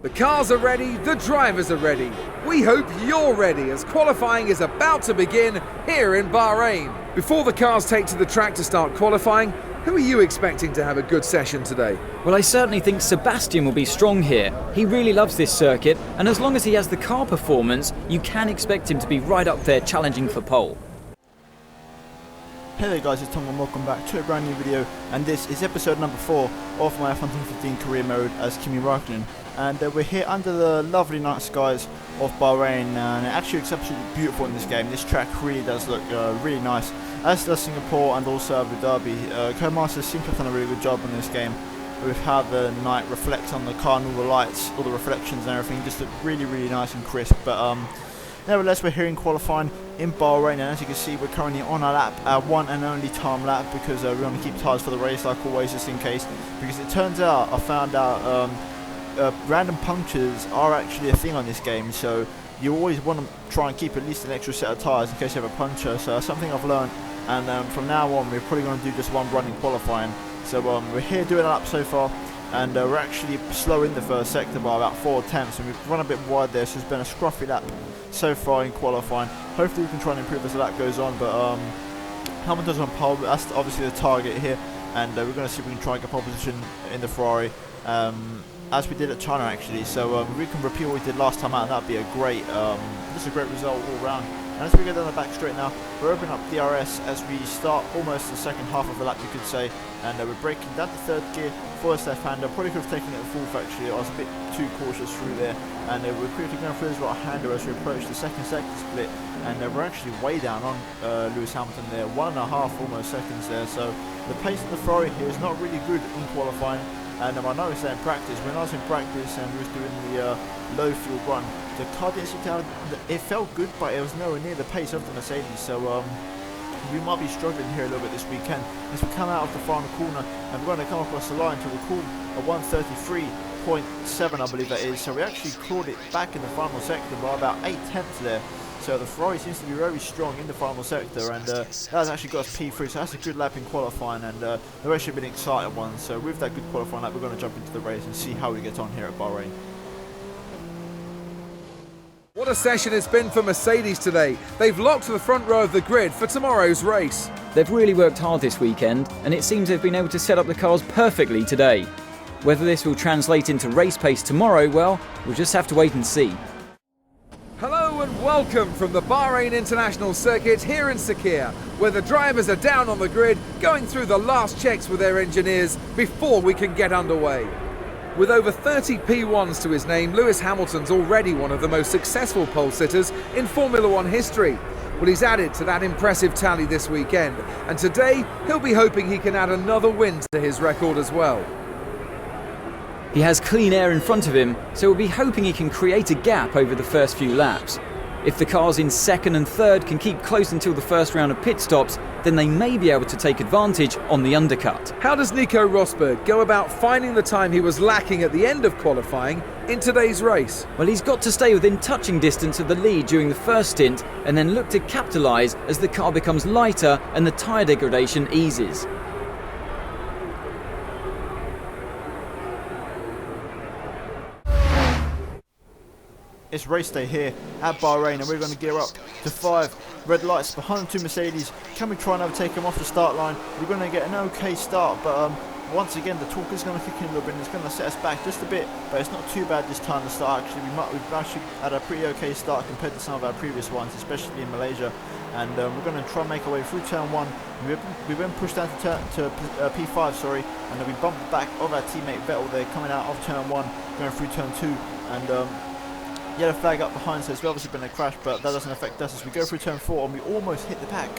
The cars are ready, the drivers are ready. We hope you're ready as qualifying is about to begin here in Bahrain. Before the cars take to the track to start qualifying, who are you expecting to have a good session today? Well, I certainly think Sebastian will be strong here. He really loves this circuit, and as long as he has the car performance, you can expect him to be right up there challenging for pole. Hey there guys, it's Tom and welcome back to a brand new video, and this is episode number 4 of my F115 career mode as Kimi Raikkonen. And we're here under the lovely night skies of Bahrain, and it actually looks absolutely beautiful in this game. This track really does look really nice, as does Singapore and also Abu Dhabi. Co-masters seem to have done a really good job on this game with how the night reflects on the car and all the lights, all the reflections and everything just look really nice and crisp. But nevertheless, we're here in qualifying in Bahrain, and as you can see, we're currently on our lap, our one and only time lap, because we want to keep tyres for the race like always, just in case. Because it turns out, I found out random punctures are actually a thing on this game, so you always want to try and keep at least an extra set of tyres in case you have a puncture. So that's something I've learned, and from now on we're probably going to do just one run in qualifying. So we're here doing a lap so far, and we're actually slow in the first sector by about 4 tenths, and we've run a bit wide there, so it's been a scruffy lap so far in qualifying. Hopefully we can try and improve as the lap goes on, but Hamilton's on pole, that's obviously the target here, and we're going to see if we can try and get pole position in the Ferrari, as we did at China actually. So we can repeat what we did last time out, and that'd be a great, just a great result all round. And as we go down the back straight now, we're opening up DRS as we start almost the second half of the lap, you could say, and we're braking down to third gear for a left-hander. Probably could have taken it at fourth actually, I was a bit too cautious through there, and we're quickly going through this right-hander as we approach the second sector split, and we're actually way down on Lewis Hamilton there, 1.5 almost seconds there. So the pace of the Ferrari here is not really good in qualifying. And I noticed that in practice, when I was in practice and we was doing the low fuel run, the car didn't seem to have, it felt good, but it was nowhere near the pace of the Mercedes. So we might be struggling here a little bit this weekend as we come out of the final corner, and we're going to come across the line to record a 133.7, I believe that is. So we actually clawed it back in the final sector by about 8 tenths there. So the Ferrari seems to be very strong in the final sector, and that has actually got us P3, so that's a good lap in qualifying, and the race should be an exciting one. So with that good qualifying lap, we're going to jump into the race and see how we get on here at Bahrain. What a session it's been for Mercedes today. They've locked the front row of the grid for tomorrow's race. They've really worked hard this weekend, and it seems they've been able to set up the cars perfectly today. Whether this will translate into race pace tomorrow, well, we'll just have to wait and see. Hello and welcome from the Bahrain International Circuit here in Sakhir, where the drivers are down on the grid going through the last checks with their engineers before we can get underway. With over 30 P1s to his name, Lewis Hamilton's already one of the most successful pole sitters in Formula One history. Well, he's added to that impressive tally this weekend, and today he'll be hoping he can add another win to his record as well. He has clean air in front of him, so we'll be hoping he can create a gap over the first few laps. If the cars in second and third can keep close until the first round of pit stops, then they may be able to take advantage on the undercut. How does Nico Rosberg go about finding the time he was lacking at the end of qualifying in today's race? Well, he's got to stay within touching distance of the lead during the first stint, and then look to capitalise as the car becomes lighter and the tyre degradation eases. It's race day here at Bahrain, and we're going to gear up to 5 red lights behind 2 Mercedes. Can we try and overtake them off the start line? We're going to get an okay start, but once again the torque is going to kick in a little bit, and it's going to set us back just a bit, but it's not too bad this time to start. Actually, we've actually had a pretty okay start compared to some of our previous ones, especially in Malaysia, and we're going to try and make our way through turn 1. We've been pushed down to P5, sorry, and then we bumped the back of our teammate Vettel there coming out of turn 1, going through turn 2, and yellow flag up behind, so it's obviously been a crash, but that doesn't affect us as we go through turn 4, and we almost hit the back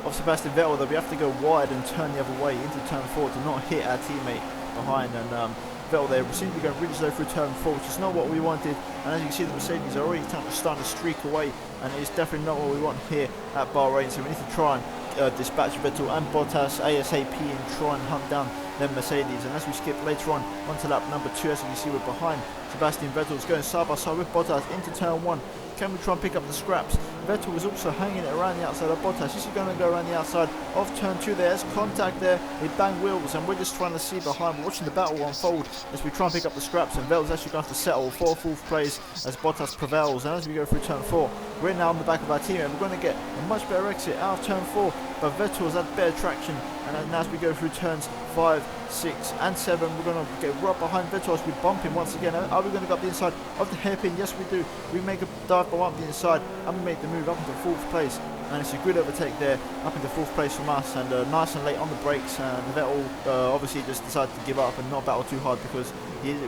of Sebastian Vettel, though we have to go wide and turn the other way into turn 4 to not hit our teammate behind, and Vettel there seems to be going really slow through turn 4, which is not what we wanted, and as you can see the Mercedes are already starting to streak away, and it's definitely not what we want here at Bahrain, so we need to try and dispatch Vettel and Bottas ASAP and try and hunt down than Mercedes. And as we skip later on onto lap number 2, as you can see, we're behind Sebastian Vettel's going side by side with Bottas into turn 1. Can we try and pick up the scraps? Vettel was also hanging it around the outside of Bottas. Is he going to go around the outside of turn 2 there? There's contact there. They bang wheels, and we're just trying to see behind. We're watching the battle unfold as we try and pick up the scraps, and Vettel's actually going to have to settle for 4th place as Bottas prevails. And as we go through turn 4, we're now on the back of our teammate. We're going to get a much better exit out of turn 4, but Vettel has had better traction. And as we go through turns 5, 6 and 7, we're going to get right behind Vettel as we bump him once again. Are we going to go up the inside of the hairpin? Yes, we do. We make a dive bomb up the inside and we make the move up into 4th place. And it's a good overtake there, up into 4th place from us, and nice and late on the brakes. And Vettel obviously just decided to give up and not battle too hard, because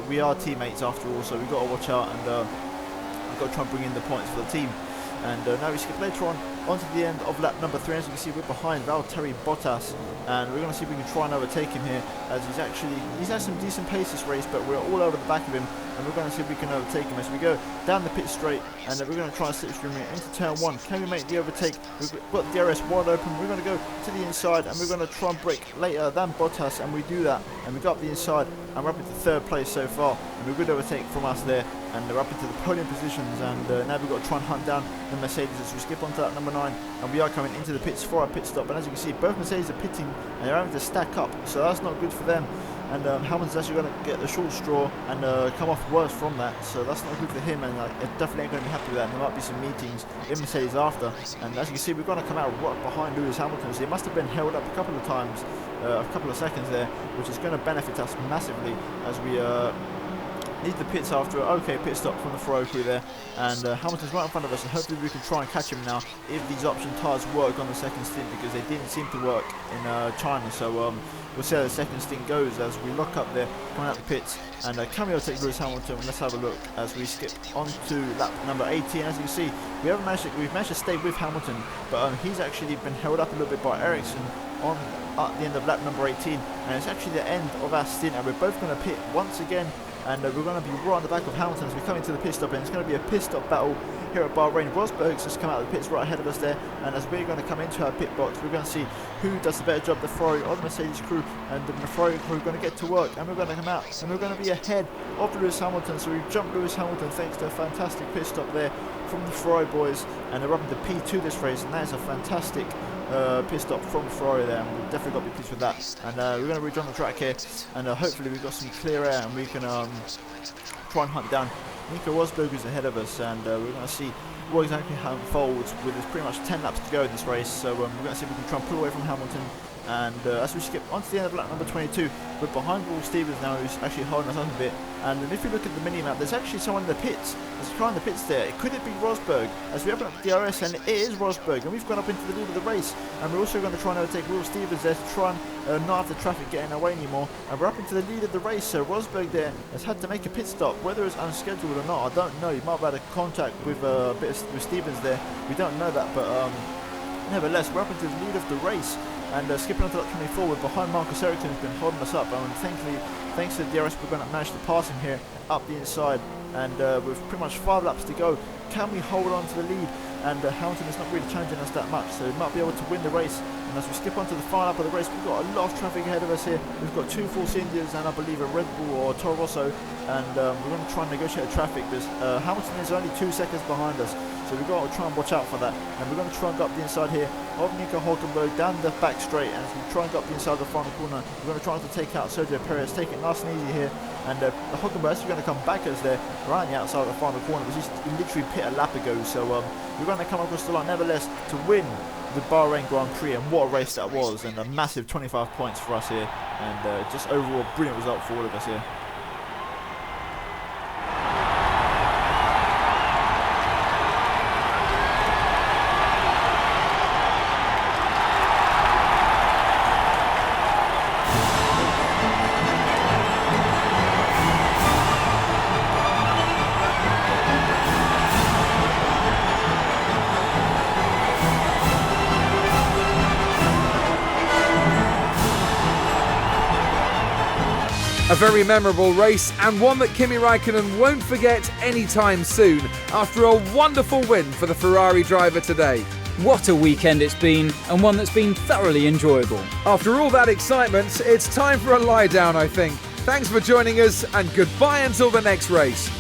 we are teammates after all, so we've got to watch out, and we've got to try and bring in the points for the team. And now we skip later on onto the end of lap number 3. As you can see, we're behind Valtteri Bottas, and we're going to see if we can try and overtake him here, as he's had some decent pace this race, but we're all over the back of him, and we're going to see if we can overtake him as we go down the pit straight. And we're going to try and slipstream it into turn 1. Can we make the overtake? We've got the DRS wide open. We're going to go to the inside, and we're going to try and brake later than Bottas, and we do that, and we go up the inside, and we're up into 3rd place so far, and we're good overtake from us there, and they're up into the podium positions. And now we've got to try and hunt down the Mercedes as we skip onto that number 9, and we are coming into the pits for our pit stop. And as you can see, both Mercedes are pitting, and they're having to stack up, so that's not good for them. And Hamilton's actually going to get the short straw and come off worse from that, so that's not good for him, and it definitely ain't going to be happy with that. And there might be some meetings in Mercedes after, and as you can see, we're going to come out right behind Lewis Hamilton, so he must have been held up a couple of times, a couple of seconds there, which is going to benefit us massively as we need the pits after an okay pit stop from the Ferrari crew there. And Hamilton's right in front of us, and hopefully we can try and catch him now if these option tyres work on the second stint, because they didn't seem to work in China. So we'll see how the second stint goes as we lock up there coming out the pits. And can we overtake Lewis Hamilton? Let's have a look as we skip on to lap number 18. As you can see, we've managed to stay with Hamilton, but he's actually been held up a little bit by Ericsson on at the end of lap number 18, and it's actually the end of our stint, and we're both going to pit once again. And we're going to be right on the back of Hamilton as we come into the pit stop, and it's going to be a pit stop battle here at Bahrain. Rosberg's just come out of the pits right ahead of us there, and as we're going to come into our pit box, we're going to see who does the better job, the Ferrari or the Mercedes crew. And the Ferrari crew are going to get to work, and we're going to come out, and we're going to be ahead of Lewis Hamilton. So we've jumped Lewis Hamilton thanks to a fantastic pit stop there from the Ferrari boys, and they're up into P2 this race, and that is a fantastic pit stop from Ferrari there, and we've definitely got to be pleased with that. And we're going to rejoin the track here, and hopefully we've got some clear air, and we can try and hunt down Nico Rosberg, who's ahead of us, and we're going to see what exactly unfolds with there's pretty much 10 laps to go in this race. So we're going to see if we can try and pull away from Hamilton. And as we skip onto the end of lap number 22, we're behind Will Stevens now, who's actually holding us up a bit. And if you look at the mini-map, there's actually someone in the pits. There's a car in the pits there. Could it be Rosberg? As we open up the DRS, and it is Rosberg. And we've gone up into the lead of the race. And we're also going to try and overtake Will Stevens there to try and not have the traffic getting away anymore. And we're up into the lead of the race. So Rosberg there has had to make a pit stop. Whether it's unscheduled or not, I don't know. He might have had a contact with with Stevens there. We don't know that, but nevertheless, we're up into the lead of the race. And skipping on to lap 24, we're behind Marcus Ericsson, who's been holding us up. And thankfully, thanks to the DRS, we're going to manage to pass him here up the inside. And with pretty much 5 laps to go, can we hold on to the lead? And Hamilton is not really challenging us that much, so we might be able to win the race. And as we skip on to the final lap of the race, we've got a lot of traffic ahead of us here. We've got 2 Force Indias and I believe a Red Bull or Toro Rosso. And we're going to try and negotiate the traffic, because Hamilton is only 2 seconds behind us. So we've got to try and watch out for that. And we're going to try and go up the inside here of Nico Hülkenberg down the back straight. And as we try and go up the inside of the final corner, we're going to try to take out Sergio Perez, take it nice and easy here. And the Hülkenberg is going to come back as they're right on the outside of the final corner, which is literally pit a lap ago. So we're going to come across the line nevertheless to win the Bahrain Grand Prix. And what a race that was, and a massive 25 points for us here. And just overall brilliant result for all of us here. A very memorable race, and one that Kimi Raikkonen won't forget anytime soon, after a wonderful win for the Ferrari driver today. What a weekend it's been, and one that's been thoroughly enjoyable. After all that excitement, it's time for a lie down, I think. Thanks for joining us, and goodbye until the next race.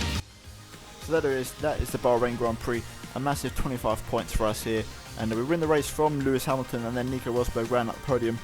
So that is the Bahrain Grand Prix. A massive 25 points for us here. And we win the race from Lewis Hamilton, and then Nico Rosberg ran up the podium.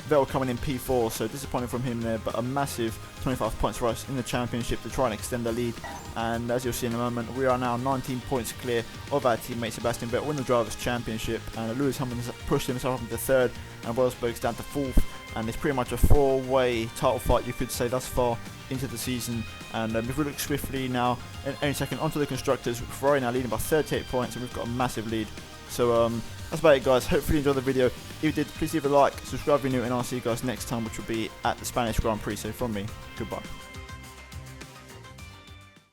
Vettel coming in P4, so disappointing from him there, but a massive 25 points for us in the championship to try and extend the lead. And as you'll see in a moment, we are now 19 points clear of our teammate Sebastian Vettel in the Drivers' Championship, and Lewis Hamilton's pushed himself up into third, and Rosberg's down to fourth, and it's pretty much a four-way title fight, you could say, thus far into the season. And if we look swiftly now, in any second, onto the constructors, Ferrari now leading by 38 points, and we've got a massive lead. So that's about it, guys. Hopefully you enjoyed the video. If you did, please leave a like, subscribe if you're new, and I'll see you guys next time, which will be at the Spanish Grand Prix. So from me, goodbye.